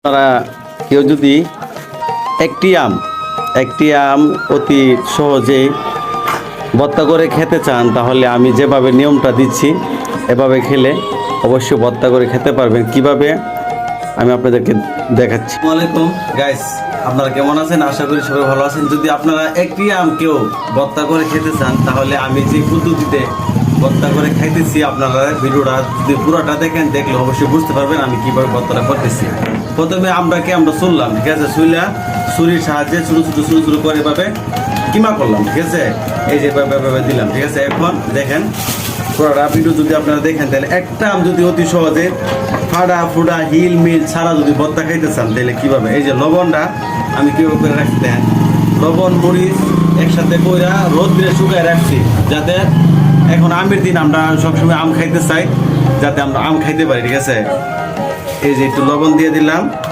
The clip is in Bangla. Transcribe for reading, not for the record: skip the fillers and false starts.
আপনারা কেউ যদি একটি আম অতি সহজে ভর্তা করে খেতে চান, তাহলে আমি যেভাবে নিয়মটা দিচ্ছি এভাবে খেলে অবশ্যই ভর্তা করে খেতে পারবেন। কিভাবে আমি আপনাদেরকে দেখাচ্ছি। আসসালামু আলাইকুম গাইস, আপনারা কেমন আছেন? আশা করি সবাই ভালো আছেন। যদি আপনারা একটি আম কেউ ভর্তা করে খেতে চান, তাহলে আমি যে পদ্ধতিতে ভর্তা করে খাইতেছি, আপনারা ভিডিওটা যদি পুরোটা দেখেন, দেখলে অবশ্যই বুঝতে পারবেন আমি কিভাবে ভর্তাটা করতেছি। প্রথমে আমরা চুললাম, ঠিক আছে, ছুরির সাহায্যে ছোটো করে এভাবে কিমা করলাম, ঠিক আছে, এই যে দিলাম, ঠিক আছে। এখন দেখেন পুরোটা ভিডিও যদি আপনারা দেখেন, তাহলে একটা আম যদি অতি সহজে ফুডা হিল মিল ছাড়া যদি ভর্তা খাইতে চান, তাহলে কীভাবে, এই যে লবণটা আমি কীভাবে করে রাখছি দেখেন, লবণ মরিচ একসাথে কইরা রোদ দিয়ে শুকায় রাখছি, যাতে এখন আমের দিন আমরা সবসময় আম খাইতে চাই, যাতে আমরা আম খাইতে পারি, ঠিক আছে। এই যে একটু লবণ দিয়ে দিলাম,